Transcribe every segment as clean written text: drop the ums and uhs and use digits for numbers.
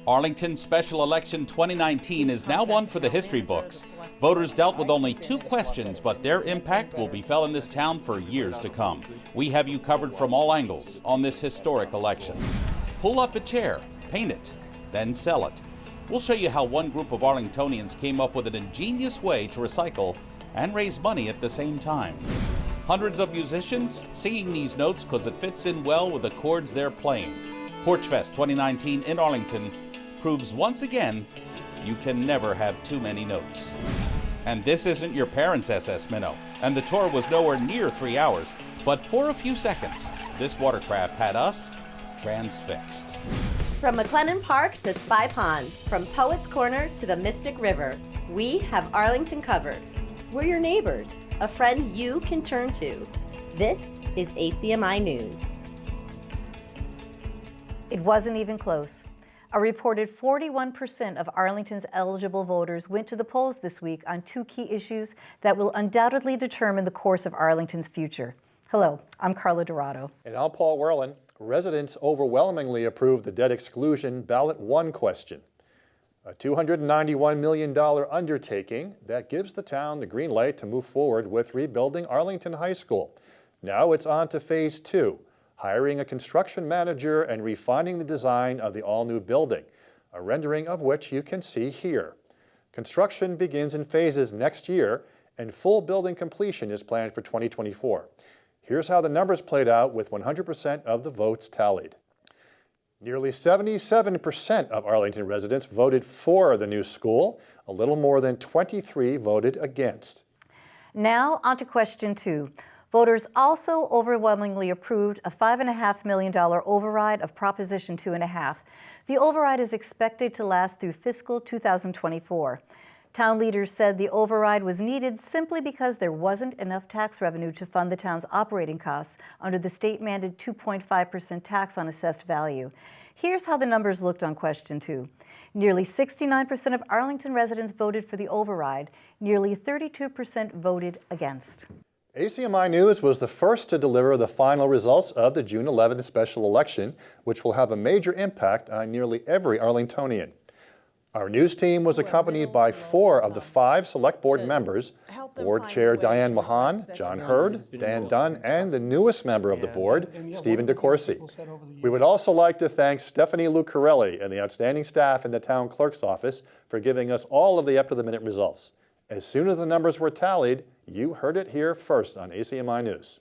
Arlington Special Election 2019 is now one for the history books. Voters dealt with only 2 questions, but their impact will be felt in this town for years to come. We have you covered from all angles on this historic election. Pull up a chair, paint it, then sell it. We'll show you how one group of Arlingtonians came up with an ingenious way to recycle and raise money at the same time. Hundreds of musicians singing these notes because it fits in well with the chords they're playing. Porchfest 2019 in Arlington proves once again you can never have too many notes. And this isn't your parents' SS Minnow, and the tour was nowhere near 3 hours, but for a few seconds, this watercraft had us transfixed. From McLennan Park to Spy Pond, from Poets Corner to the Mystic River, we have Arlington covered. We're your neighbors, a friend you can turn to. This is ACMi News. It wasn't even close. A reported 41% of Arlington's eligible voters went to the polls this week on 2 key issues that will undoubtedly determine the course of Arlington's future. Hello, I'm Carla Dorado. And I'm Paul Werlin. Residents overwhelmingly approved the debt exclusion ballot 1 question, a $291 million undertaking that gives the town the green light to move forward with rebuilding Arlington High School. Now it's on to phase 2. Hiring a construction manager and refining the design of the all-new building, a rendering of which you can see here. Construction begins in phases next year, and full building completion is planned for 2024. Here's how the numbers played out with 100% of the votes tallied. Nearly 77% of Arlington residents voted for the new school. A little more than 23 voted against. Now on to question 2. Voters also overwhelmingly approved a $5.5 million override of Proposition 2.5. The override is expected to last through fiscal 2024. Town leaders said the override was needed simply because there wasn't enough tax revenue to fund the town's operating costs under the state-mandated 2.5% tax on assessed value. Here's how the numbers looked on question 2. Nearly 69% of Arlington residents voted for the override. Nearly 32% voted against. ACMi News was the first to deliver the final results of the June 11th special election, which will have a major impact on nearly every Arlingtonian. Our news team was accompanied by 4 of the 5 select board members, Board Chair Diane Mahan, John Hurd, Dan Dunn, and the newest member of the board, Stephen DeCourcy. We would also like to thank Stephanie Lucarelli and the outstanding staff in the town clerk's office for giving us all of the up-to-the-minute results. As soon as the numbers were tallied, you heard it here first on ACMi News.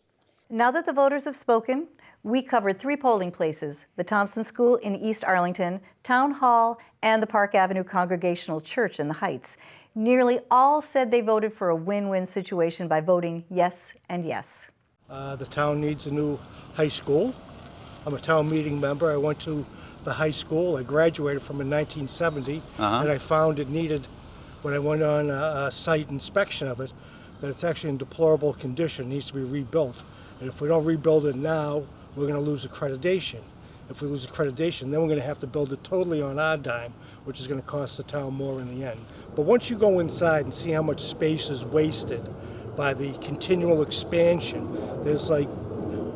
Now that the voters have spoken, we covered 3 polling places: the Thompson School in East Arlington, Town Hall, and the Park Avenue Congregational Church in the Heights. Nearly all said they voted for a win-win situation by voting yes and yes. The town needs a new high school. I'm a town meeting member. I went to the high school. I graduated from in 1970, and I found it needed, when I went on a site inspection of it, that it's actually in deplorable condition. It needs to be rebuilt. And if we don't rebuild it now, we're going to lose accreditation. If we lose accreditation, then we're going to have to build it totally on our dime, which is going to cost the town more in the end. But once you go inside and see how much space is wasted by the continual expansion, there's like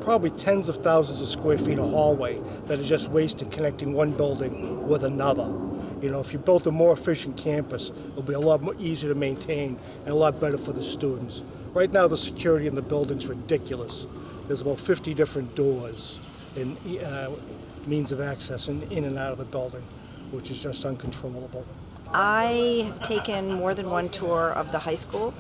probably tens of thousands of square feet of hallway that is just wasted connecting one building with another. You know, if you built a more efficient campus, it'll be a lot more easier to maintain and a lot better for the students. Right now, the security in the building's ridiculous. There's about 50 different doors and means of access in and out of the building, which is just uncontrollable. I have taken more than one tour of the high school,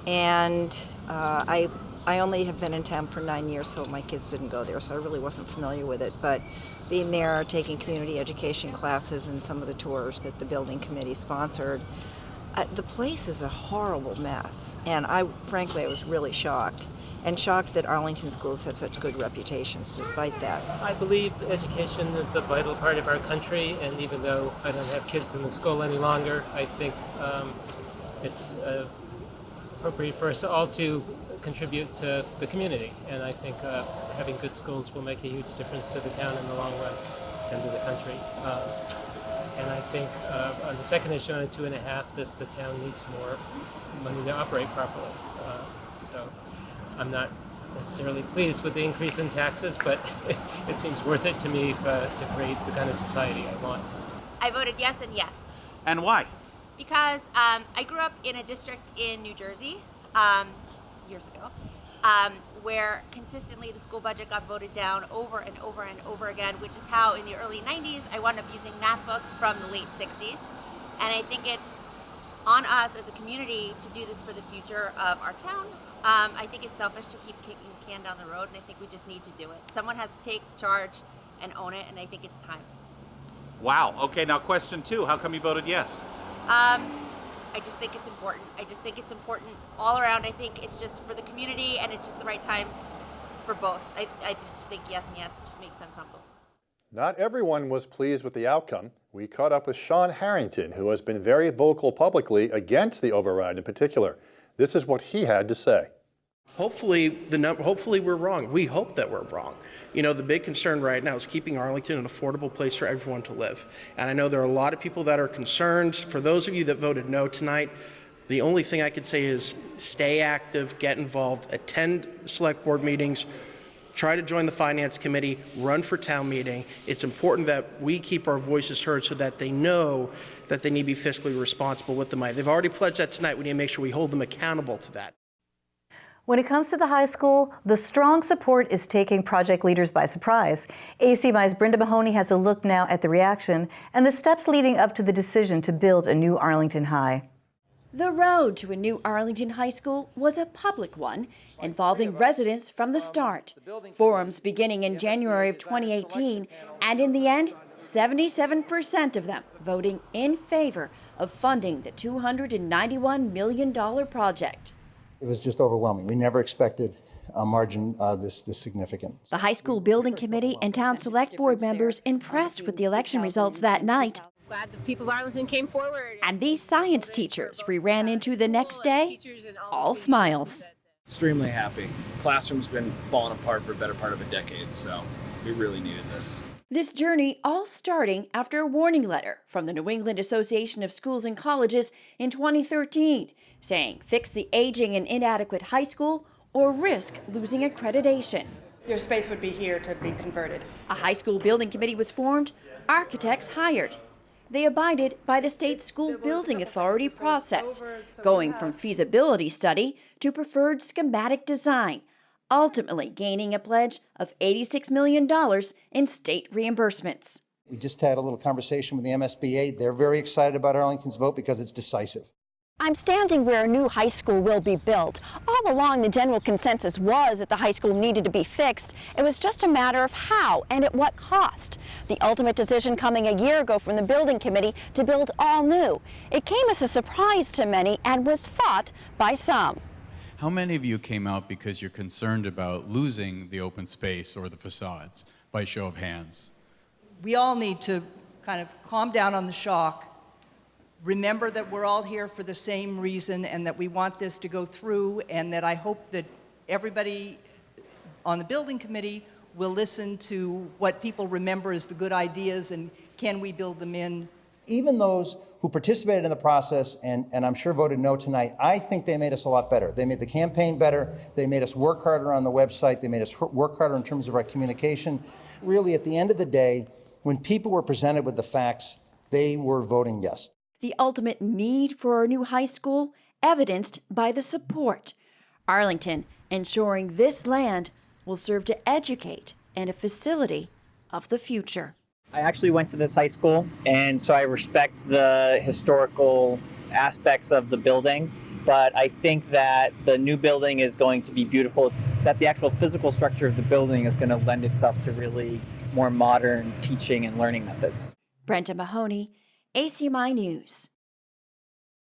and I only have been in town for 9 years, so my kids didn't go there, so I really wasn't familiar with it. But being there, taking community education classes and some of the tours that the building committee sponsored, the place is a horrible mess. And frankly, I was really shocked. And shocked that Arlington schools have such good reputations despite that. I believe education is a vital part of our country, and even though I don't have kids in the school any longer, I think it's appropriate for us all to contribute to the community. And I think having good schools will make a huge difference to the town in the long run and to the country. And I think on the second issue, on 2.5, the town needs more money to operate properly. So I'm not necessarily pleased with the increase in taxes, but it seems worth it to me to create the kind of society I want. I voted yes and yes. And why? Because I grew up in a district in New Jersey years ago where consistently the school budget got voted down over and over and over again, which is how in the early 90s I wound up using math books from the late 60s. And I think it's on us as a community to do this for the future of our town. I think it's selfish to keep kicking the can down the road, and I think we just need to do it. Someone has to take charge and own it, and I think it's time. Wow. Okay, now question 2. How come you voted yes? I just think it's important. I just think it's important all around. I think it's just for the community, and it's just the right time for both. I just think yes and yes. It just makes sense on both. Not everyone was pleased with the outcome. We caught up with Sean Harrington, who has been very vocal publicly against the override in particular. This is what he had to say. Hopefully we're wrong. We hope that we're wrong. You know, the big concern right now is keeping Arlington an affordable place for everyone to live. And I know there are a lot of people that are concerned. For those of you that voted no tonight, the only thing I could say is stay active, get involved, attend select board meetings, try to join the finance committee, run for town meeting. It's important that we keep our voices heard so that they know that they need to be fiscally responsible with the money. They've already pledged that tonight. We need to make sure we hold them accountable to that. When it comes to the high school, the strong support is taking project leaders by surprise. ACMi's Brenda Mahoney has a look now at the reaction and the steps leading up to the decision to build a new Arlington High. The road to a new Arlington High School was a public one, involving residents from the start. Forums beginning in January of 2018, and in the end, 77% of them voting in favor of funding the $291 million project. It was just overwhelming. We never expected a margin this significant. The high school building committee and town select board members impressed with the election results that night. Glad the people of Arlington came forward. And these science teachers we ran into the next day, all smiles. Extremely happy. Classroom's been falling apart for a better part of a decade, so we really needed this. This journey all starting after a warning letter from the New England Association of Schools and Colleges in 2013, saying fix the aging and inadequate high school or risk losing accreditation. Your space would be here to be converted. A high school building committee was formed, architects hired. They abided by the state school building authority process, going from feasibility study to preferred schematic design, ultimately gaining a pledge of $86 million in state reimbursements. We just had a little conversation with the MSBA. They're very excited about Arlington's vote because it's decisive. I'm standing where a new high school will be built. All along, the general consensus was that the high school needed to be fixed. It was just a matter of how and at what cost. The ultimate decision coming a year ago from the building committee to build all new. It came as a surprise to many and was fought by some. How many of you came out because you're concerned about losing the open space or the facades, by show of hands? We all need to kind of calm down on the shock. Remember that we're all here for the same reason and that we want this to go through, and that I hope that everybody on the building committee will listen to what people remember as the good ideas and can we build them in. Even those who participated in the process and I'm sure voted no tonight, I think they made us a lot better. They made the campaign better. They made us work harder on the website. They made us work harder in terms of our communication. Really, at the end of the day, when people were presented with the facts, they were voting yes. The ultimate need for a new high school evidenced by the support. Arlington ensuring this land will serve to educate and a facility of the future. I actually went to this high school, and so I respect the historical aspects of the building, but I think that the new building is going to be beautiful, that the actual physical structure of the building is going to lend itself to really more modern teaching and learning methods. Brenda Mahoney, ACMi News.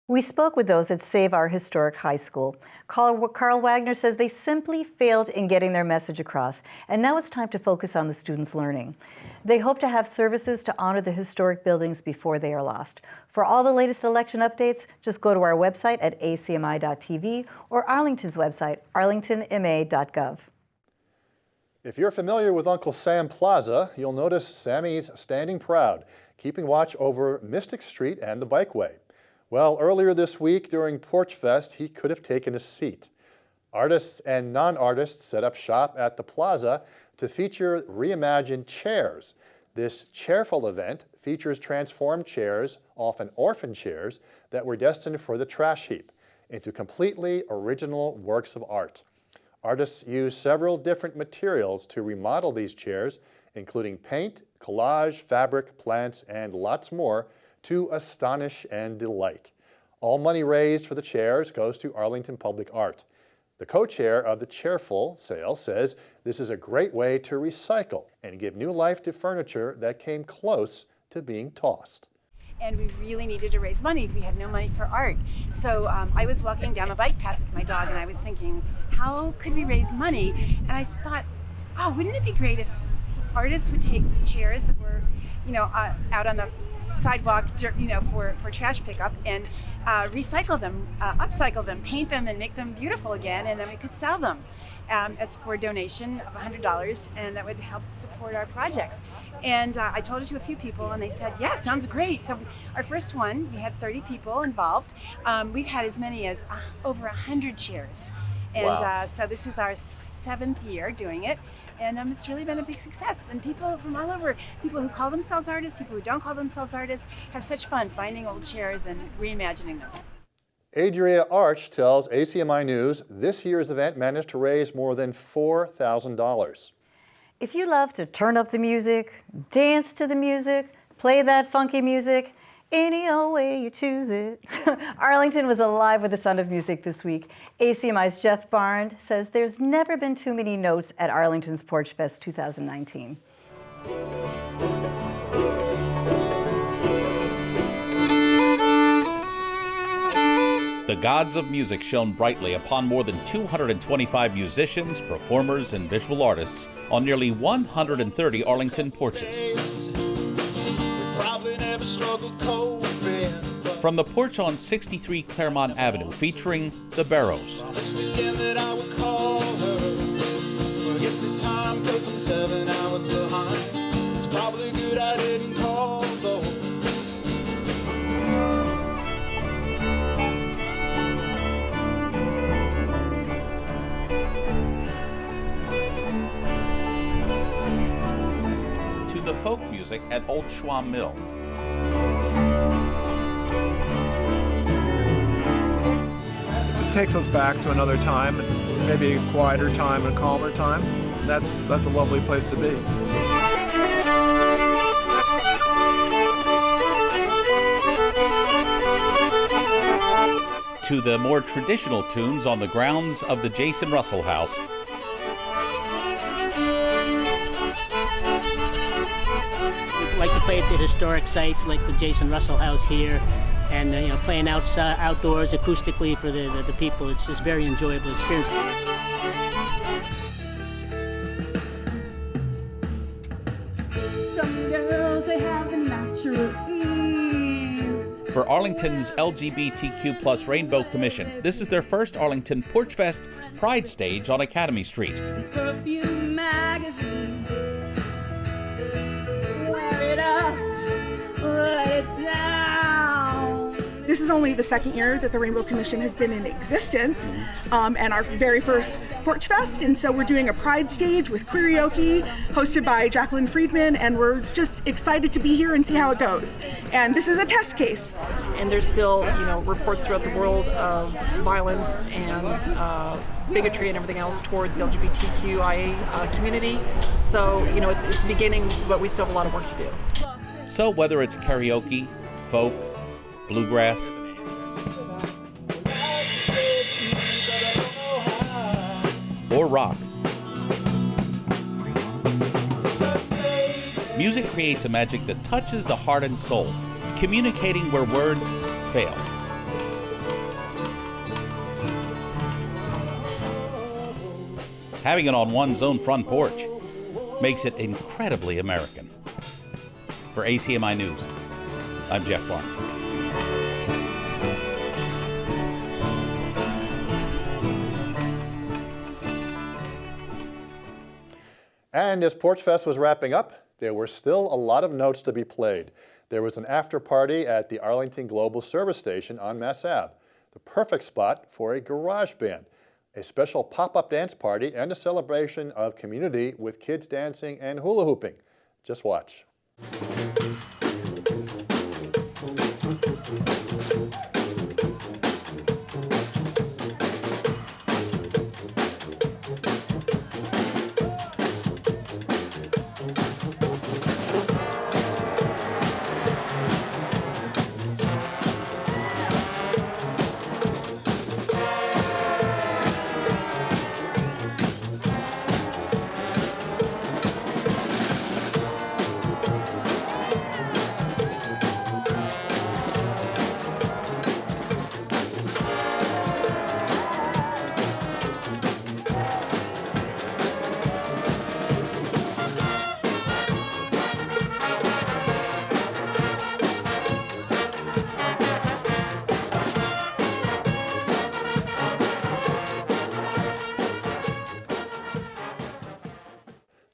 We spoke with those at Save Our Historic High School. Carl Wagner says they simply failed in getting their message across, and now it's time to focus on the students' learning. They hope to have services to honor the historic buildings before they are lost. For all the latest election updates, just go to our website at acmi.tv or Arlington's website, arlingtonma.gov. If you're familiar with Uncle Sam Plaza, you'll notice Sammy's standing proud, keeping watch over Mystic Street and the Bikeway. Well, earlier this week during Porchfest, he could have taken a seat. Artists and non-artists set up shop at the plaza to feature reimagined chairs. This Chairful event features transformed chairs, often orphan chairs, that were destined for the trash heap, into completely original works of art. Artists used several different materials to remodel these chairs, including paint, collage, fabric, plants, and lots more, to astonish and delight. All money raised for the chairs goes to Arlington Public Art. The co-chair of the Chairful sale says this is a great way to recycle and give new life to furniture that came close to being tossed. And we really needed to raise money if we had no money for art. So I was walking down the bike path with my dog and I was thinking, how could we raise money? And I thought, oh, wouldn't it be great if artists would take chairs that were, out on the sidewalk, for trash pickup and recycle them, upcycle them, paint them, and make them beautiful again, and then we could sell them. It's for a donation of $100, and that would help support our projects. And I told it to a few people, and they said, yeah, sounds great. So our first one, we had 30 people involved. We've had as many as over 100 chairs. And wow. So this is our 7th year doing it. And it's really been a big success. And people from all over, people who call themselves artists, people who don't call themselves artists, have such fun finding old chairs and reimagining them. Adria Arch tells ACMi News this year's event managed to raise more than $4,000. If you love to turn up the music, dance to the music, play that funky music, any old way you choose it. Arlington was alive with the sound of music this week. ACMi's Jeff Barnes says there's never been too many notes at Arlington's Porchfest 2019. The gods of music shone brightly upon more than 225 musicians, performers, and visual artists on nearly 130 Arlington porches. From the porch on 63 Claremont Avenue, featuring the Barrows. To the folk music at Old Schwam Mill. It takes us back to another time, maybe a quieter time and a calmer time. That's a lovely place to be. To the more traditional tunes on the grounds of the Jason Russell House. We like to play at the historic sites like the Jason Russell House here, and playing outdoors acoustically for the people. It's just a very enjoyable experience. Some girls, they have the natural ease. For Arlington's LGBTQ+ Rainbow Commission, this is their first Arlington Porchfest Pride Stage on Academy Street. Perfume magazine. Wear it up, write it down. This is only the 2nd year that the Rainbow Commission has been in existence, and our very first Porchfest, and so we're doing a Pride stage with karaoke hosted by Jacqueline Friedman, and we're just excited to be here and see how it goes. And this is a test case. And there's still, reports throughout the world of violence and bigotry and everything else towards the LGBTQIA community. So, it's beginning, but we still have a lot of work to do. So whether it's karaoke, folk, bluegrass, or rock, music creates a magic that touches the heart and soul, communicating where words fail. Having it on one's own front porch makes it incredibly American. For ACMi News, I'm Jeff Barnes. And as Porchfest was wrapping up, there were still a lot of notes to be played. There was an after party at the Arlington Global Service Station on Mass Ave, the perfect spot for a garage band, a special pop-up dance party, and a celebration of community with kids dancing and hula hooping. Just watch.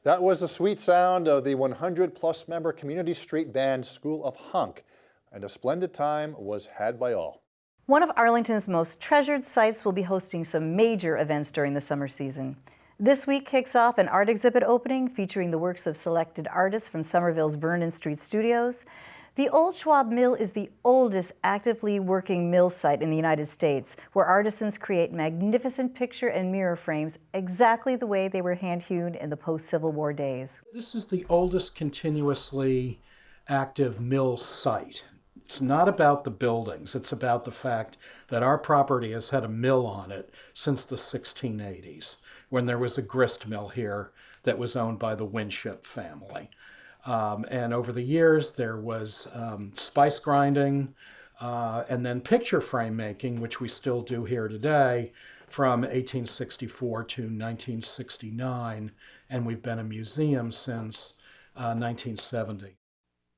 That was the sweet sound of the 100-plus member community street band School of Hunk, and a splendid time was had by all. One of Arlington's most treasured sites will be hosting some major events during the summer season. This week kicks off an art exhibit opening featuring the works of selected artists from Somerville's Vernon Street Studios. The Old Schwab Mill is the oldest actively working mill site in the United States, where artisans create magnificent picture and mirror frames exactly the way they were hand-hewn in the post-Civil War days. This is the oldest continuously active mill site. It's not about the buildings, it's about the fact that our property has had a mill on it since the 1680s, when there was a grist mill here that was owned by the Winship family. And over the years, there was spice grinding and then picture frame making, which we still do here today, from 1864 to 1969. And we've been a museum since 1970.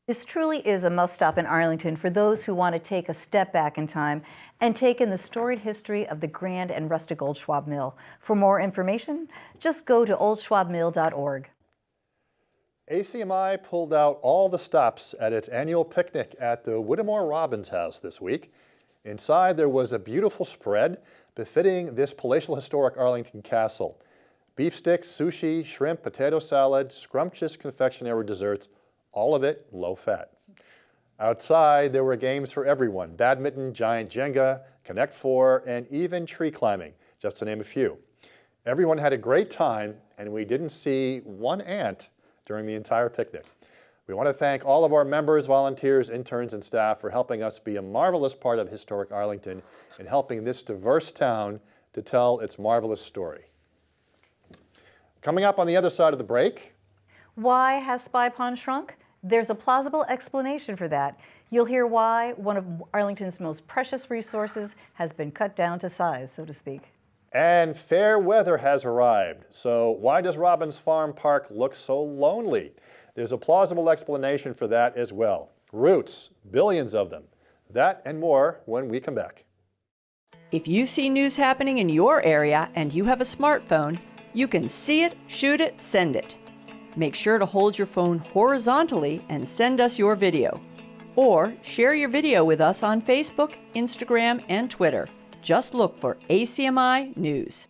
This truly is a must-stop in Arlington for those who want to take a step back in time and take in the storied history of the grand and rustic Old Schwab Mill. For more information, just go to oldschwabmill.org. ACMi pulled out all the stops at its annual picnic at the Whittemore Robbins House this week. Inside there was a beautiful spread befitting this palatial historic Arlington castle. Beef sticks, sushi, shrimp, potato salad, scrumptious confectionery desserts, all of it low-fat. Outside, there were games for everyone: badminton, giant Jenga, Connect Four, and even tree climbing, just to name a few. Everyone had a great time, and we didn't see one ant during the entire picnic. We want to thank all of our members, volunteers, interns, and staff for helping us be a marvelous part of historic Arlington and helping this diverse town to tell its marvelous story. Coming up on the other side of the break. Why has Spy Pond shrunk? There's a plausible explanation for that. You'll hear why one of Arlington's most precious resources has been cut down to size, so to speak. And fair weather has arrived. So why does Robbins Farm Park look so lonely? There's a plausible explanation for that as well. Roots, billions of them. That and more when we come back. If you see news happening in your area and you have a smartphone, you can see it, shoot it, send it. Make sure to hold your phone horizontally and send us your video. Or share your video with us on Facebook, Instagram, and Twitter. Just look for ACMi News.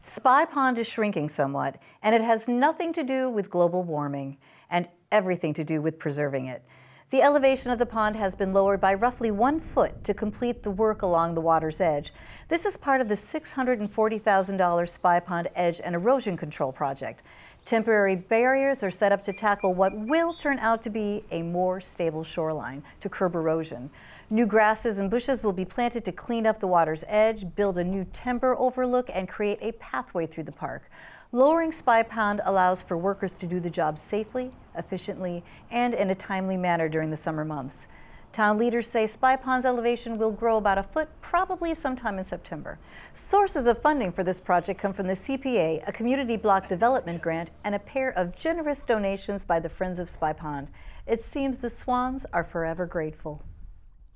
Spy Pond is shrinking somewhat, and it has nothing to do with global warming and everything to do with preserving it. The elevation of the pond has been lowered by roughly 1 foot to complete the work along the water's edge. This is part of the $640,000 Spy Pond Edge and Erosion Control Project. Temporary barriers are set up to tackle what will turn out to be a more stable shoreline to curb erosion. New grasses and bushes will be planted to clean up the water's edge, build a new timber overlook, and create a pathway through the park. Lowering Spy Pond allows for workers to do the job safely, efficiently, and in a timely manner during the summer months. Town leaders say Spy Pond's elevation will grow about a foot, probably sometime in September. Sources of funding for this project come from the CPA, a community block development grant, and a pair of generous donations by the Friends of Spy Pond. It seems the Swans are forever grateful.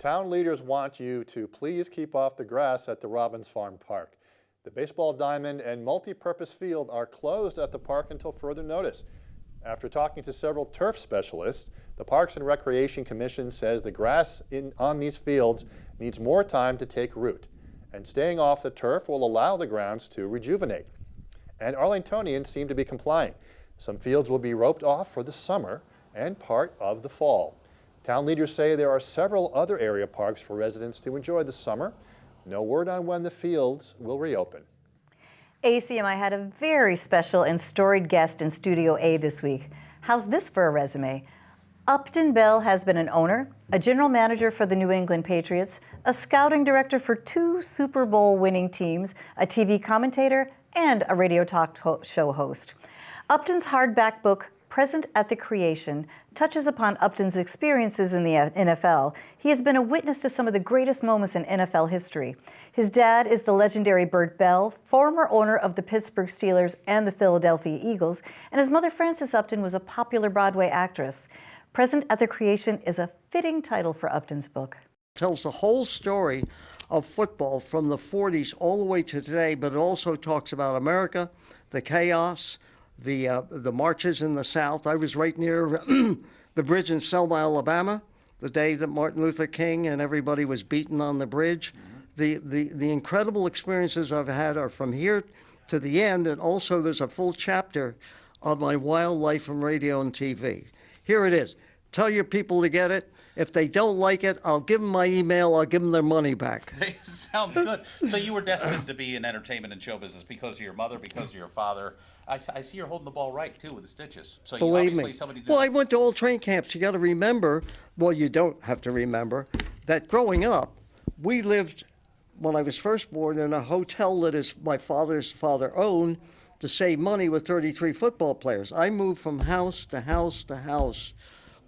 Town leaders want you to please keep off the grass at the Robbins Farm Park. The baseball diamond and multi-purpose field are closed at the park until further notice. After talking to several turf specialists, the Parks and Recreation Commission says the grass on these fields needs more time to take root, and staying off the turf will allow the grounds to rejuvenate. And Arlingtonians seem to be complying. Some fields will be roped off for the summer and part of the fall. Town leaders say there are several other area parks for residents to enjoy this summer. No word on when the fields will reopen. ACMi had a very special and storied guest in Studio A this week. How's this for a resume? Upton Bell has been an owner, a general manager for the New England Patriots, a scouting director for 2 Super Bowl winning teams, a TV commentator, and a radio talk show host. Upton's hardback book, Present at the Creation, touches upon Upton's experiences in the NFL. He has been a witness to some of the greatest moments in NFL history. His dad is the legendary Bert Bell, former owner of the Pittsburgh Steelers and the Philadelphia Eagles, and his mother, Frances Upton, was a popular Broadway actress. Present at the Creation is a fitting title for Upton's book. It tells the whole story of football from the 40s all the way to today, but it also talks about America, the chaos, the marches in the South. I was right near the bridge in Selma, Alabama, the day that Martin Luther King and everybody was beaten on the bridge. The incredible experiences I've had are from here to the end, and also there's a full chapter on my wild life in radio and TV. Here it is. Tell your people to get it. If they don't like it, I'll give them my email. I'll give them their money back. Sounds good. So you were destined to be in entertainment and show business because of your mother, because of your father. I see you're holding the ball right, too, with the stitches. So Believe obviously me. Somebody did. Well, I went to all train camps. You got to remember, well, you don't have to remember, that growing up, we lived, when I was first born, in a hotel that is my father's father owned to save money with 33 football players. I moved from house to house to house,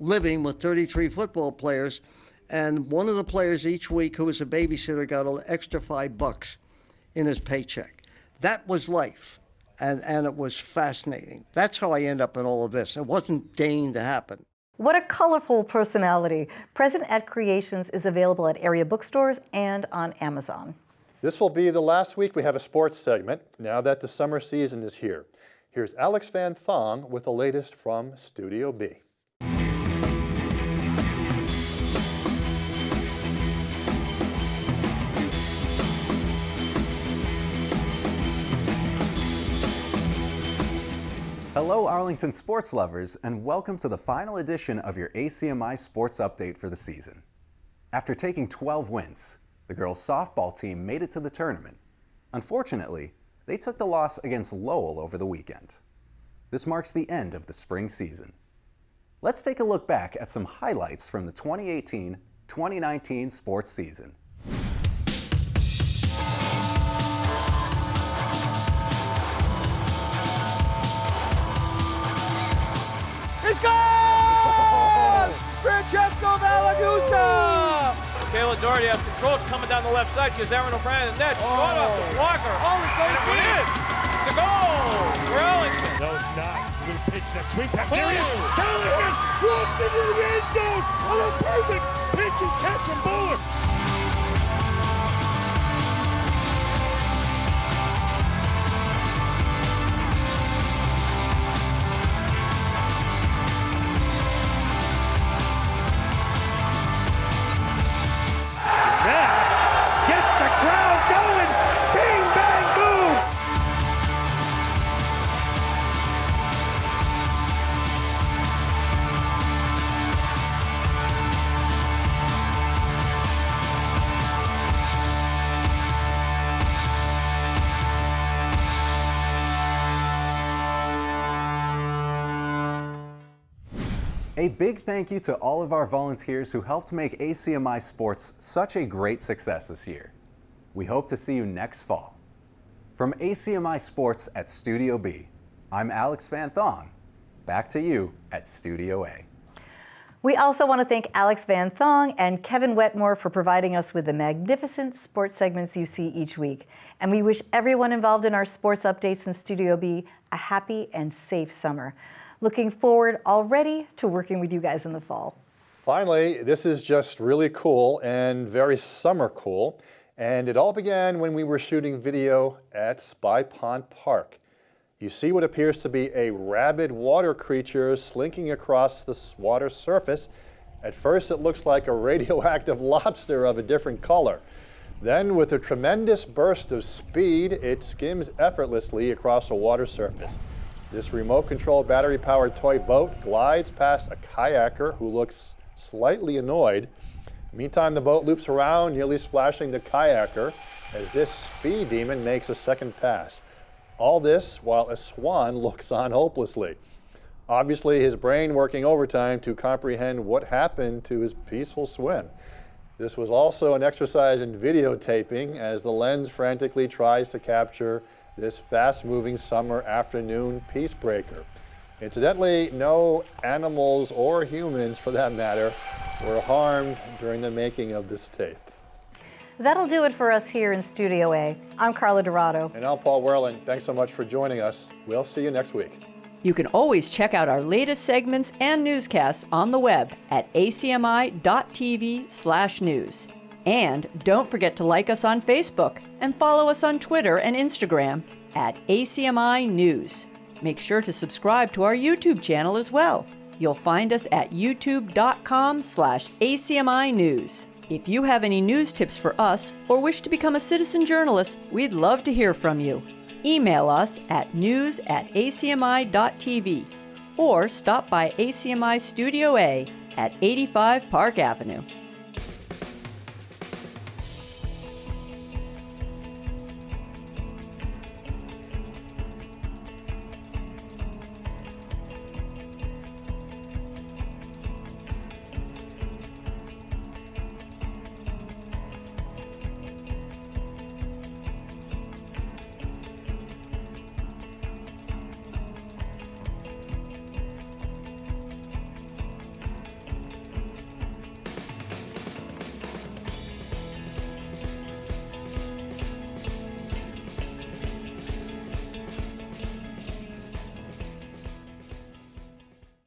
living with 33 football players, and one of the players each week who was a babysitter got an extra $5 in his paycheck. That was life, and it was fascinating. That's how I end up in all of this. It wasn't deigned to happen. What a colorful personality. Present at Creations is available at area bookstores and on Amazon. This will be the last week we have a sports segment, now that the summer season is here. Here's Alex Van Thong with the latest from Studio B. Hello Arlington sports lovers, and welcome to the final edition of your ACMi sports update for the season. After taking 12 wins, the girls softball team made it to the tournament. Unfortunately, they took the loss against Lowell over the weekend. This marks the end of the spring season. Let's take a look back at some highlights from the 2018-2019 sports season. He scores! Francesco Valagusa! Taylor Doherty has control. She's coming down the left side. She has Aaron O'Brien in the net. Shot off the blocker. Oh, it goes in! It's a goal for Arlington. No, it's not. It's a little pitch. That sweet pass. There he is. Callahan walks into the end zone on a perfect pitch and catch from Bowler. A big thank you to all of our volunteers who helped make ACMi Sports such a great success this year. We hope to see you next fall. From ACMi Sports at Studio B, I'm Alex Van Thong. Back to you at Studio A. We also want to thank Alex Van Thong and Kevin Wetmore for providing us with the magnificent sports segments you see each week. And we wish everyone involved in our sports updates in Studio B a happy and safe summer. Looking forward already to working with you guys in the fall. Finally, this is just really cool and very summer cool. And it all began when we were shooting video at Spy Pond Park. You see what appears to be a rabid water creature slinking across the water surface. At first, it looks like a radioactive lobster of a different color. Then, with a tremendous burst of speed, it skims effortlessly across a water surface. This remote-controlled battery-powered toy boat glides past a kayaker who looks slightly annoyed. Meantime, the boat loops around, nearly splashing the kayaker as this speed demon makes a second pass. All this while a swan looks on hopelessly. Obviously, his brain working overtime to comprehend what happened to his peaceful swim. This was also an exercise in videotaping as the lens frantically tries to capture this fast-moving summer afternoon peacebreaker. Incidentally, no animals or humans, for that matter, were harmed during the making of this tape. That'll do it for us here in Studio A. I'm Carla Dorado. And I'm Paul Werlin. Thanks so much for joining us. We'll see you next week. You can always check out our latest segments and newscasts on the web at acmi.tv/news. And don't forget to like us on Facebook and follow us on Twitter and Instagram at ACMi News. Make sure to subscribe to our YouTube channel as well. You'll find us at youtube.com/ACMi News. If you have any news tips for us or wish to become a citizen journalist, we'd love to hear from you. Email us at news@acmi.tv or stop by ACMI Studio A at 85 Park Avenue.